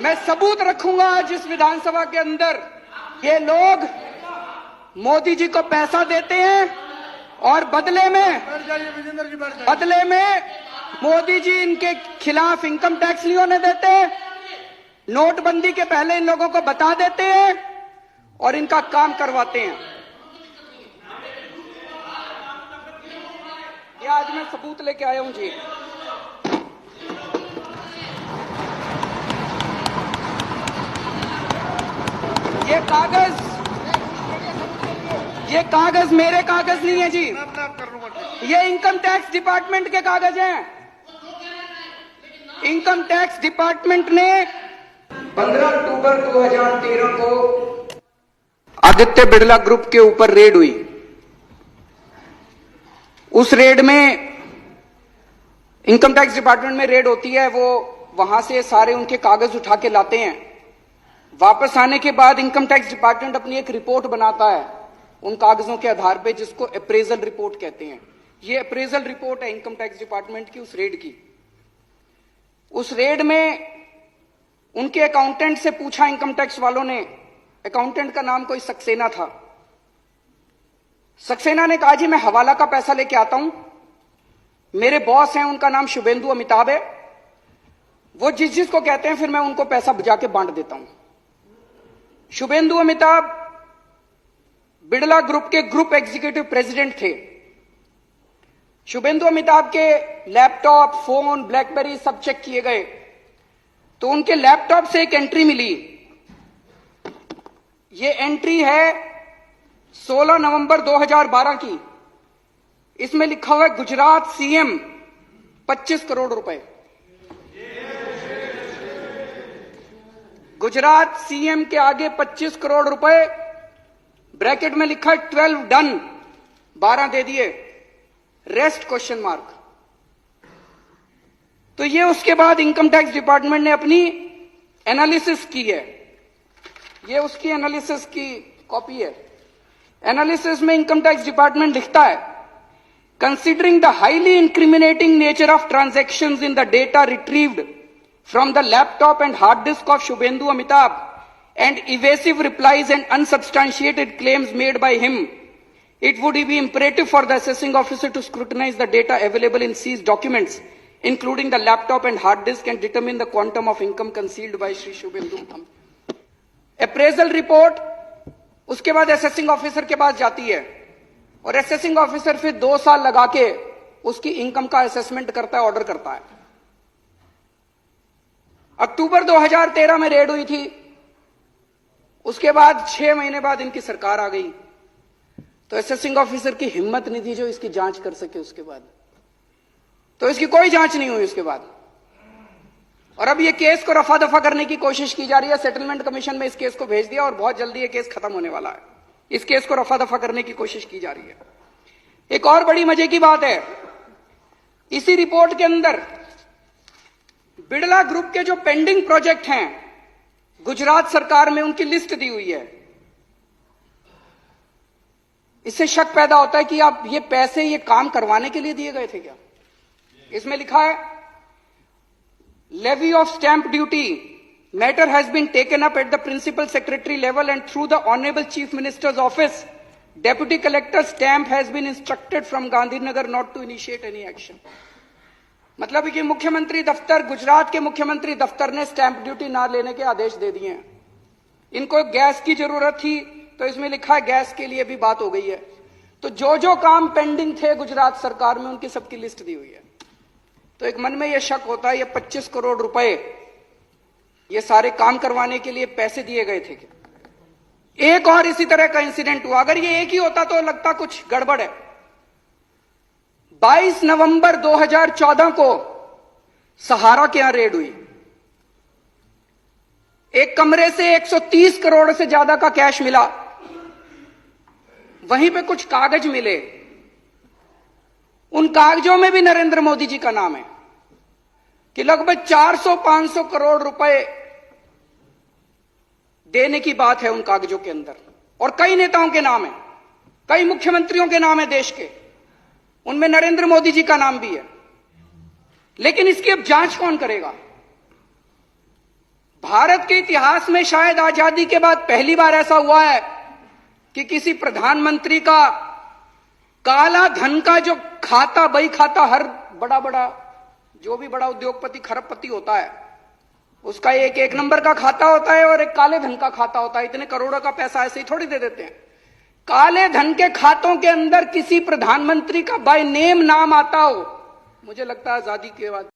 मैं सबूत रखूंगा आज इस विधानसभा के अंदर। ये लोग मोदी जी को पैसा देते हैं और बदले में मोदी जी इनके खिलाफ इनकम टैक्स नहीं होने देते, नोटबंदी के पहले इन लोगों को बता देते हैं और इनका काम करवाते हैं। ये आज मैं सबूत लेके आया हूं जी। ये कागज मेरे कागज नहीं है जी, ये इनकम टैक्स डिपार्टमेंट के कागज हैं। इनकम टैक्स डिपार्टमेंट ने 15 अक्टूबर 2013 को आदित्य बिड़ला ग्रुप के ऊपर रेड हुई। उस रेड में इनकम टैक्स डिपार्टमेंट में रेड होती है, वो वहां से सारे उनके कागज उठा के लाते हैं। वापस आने के बाद इनकम टैक्स डिपार्टमेंट अपनी एक रिपोर्ट बनाता है उन कागजों के आधार पे, जिसको अप्रेजल रिपोर्ट कहते हैं। ये अप्रेजल रिपोर्ट है इनकम टैक्स डिपार्टमेंट की उस रेड की। उस रेड में उनके अकाउंटेंट से पूछा इनकम टैक्स वालों ने, अकाउंटेंट का नाम कोई सक्सेना था। सक्सेना ने कहा जी मैं हवाला का पैसा लेके आता हूं, मेरे बॉस हैं उनका नाम शुभेंदु अमिताभ है, वो जिस जिसको कहते हैं फिर मैं उनको पैसा जाके बांट देता हूं। शुभेंदु अमिताभ बिड़ला ग्रुप के ग्रुप एग्जीक्यूटिव प्रेसिडेंट थे। शुभेंदु अमिताभ के लैपटॉप, फोन, ब्लैकबेरी सब चेक किए गए तो उनके लैपटॉप से एक एंट्री मिली। ये एंट्री है 16 नवंबर 2012 की। इसमें लिखा हुआ है गुजरात सीएम 25 करोड़ रुपए। गुजरात सीएम के आगे 25 करोड़ रुपए, ब्रैकेट में लिखा है 12 डन, 12 दे दिए, रेस्ट क्वेश्चन मार्क। तो ये उसके बाद इनकम टैक्स डिपार्टमेंट ने अपनी एनालिसिस की है। ये उसकी एनालिसिस की कॉपी है। एनालिसिस में इनकम टैक्स डिपार्टमेंट लिखता है, considering the highly incriminating nature of transactions in the data retrieved from the laptop and hard disk of Shubhendu Amitabh and evasive replies and unsubstantiated claims made by him, it would be imperative for the assessing officer to scrutinize the data available in seized documents, including the laptop and hard disk, and determine the quantum of income concealed by Shri Shubhendu. Appraisal report उसके बाद assessing officer के पास जाती है और assessing officer फिर 2 साल लगा के उसकी इनकम का असेसमेंट करता है, ऑर्डर करता है। अक्टूबर 2013 में रेड हुई थी। उसके बाद 6 महीने बाद इनकी सरकार आ गई तो असेसिंग ऑफिसर की हिम्मत नहीं थी जो इसकी जांच कर सके। उसके बाद तो इसकी कोई जांच नहीं हुई उसके बाद। और अब ये केस को रफा दफा करने की कोशिश की जा रही है। सेटलमेंट कमीशन में इस केस को भेज दिया और बहुत जल्दी ये केस खत्म होने वाला है। इस केस को रफा दफा करने की कोशिश की जा रही है। एक और बड़ी मजे की बात है, इसी रिपोर्ट के अंदर बिड़ला ग्रुप के जो पेंडिंग प्रोजेक्ट हैं गुजरात सरकार में, उनकी लिस्ट दी हुई है। इससे शक पैदा होता है कि आप ये पैसे ये काम करवाने के लिए दिए गए थे क्या। इसमें लिखा है, levy of stamp duty matter has been taken up at the principal secretary level and through the honourable chief minister's office, deputy collector stamp has been instructed from Gandhinagar not to initiate any action. मतलब कि मुख्यमंत्री दफ्तर, गुजरात के मुख्यमंत्री दफ्तर ने stamp duty ना लेने के आदेश दे दिए हैं। इनको गैस की जरूरत थी तो इसमें लिखा है गैस के लिए भी बात हो गई है। तो जो जो काम पेंडिंग थे गुजरात सरकार में उनकी सबकी लिस्ट दी हुई है। तो एक मन में यह शक होता है ये 25 करोड़ रुपए ये सारे काम करवाने के लिए पैसे दिए गए थे क्या। एक और इसी तरह का इंसिडेंट हुआ। अगर ये एक ही होता तो लगता कुछ गड़बड़ है। 22 नवंबर 2014 को सहारा के यहां रेड हुई। एक कमरे से 130 करोड़ से ज्यादा का कैश मिला। वहीं पे कुछ कागज मिले, उन कागजों में भी नरेंद्र मोदी जी का नाम है कि लगभग 400-500 करोड़ रुपए देने की बात है उन कागजों के अंदर। और कई नेताओं के नाम है, कई मुख्यमंत्रियों के नाम है देश के, उनमें नरेंद्र मोदी जी का नाम भी है। लेकिन इसकी अब जांच कौन करेगा। भारत के इतिहास में शायद आजादी के बाद पहली बार ऐसा हुआ है कि किसी प्रधानमंत्री का काला धन का जो खाता, बही खाता, हर बड़ा जो भी बड़ा उद्योगपति, खरबपति होता है, उसका एक नंबर का खाता होता है और एक काले धन का खाता होता है। इतने करोड़ों का पैसा ऐसे ही थोड़ी दे देते हैं। काले धन के खातों के अंदर किसी प्रधानमंत्री का बाय नेम नाम आता हो, मुझे लगता है आजादी के बाद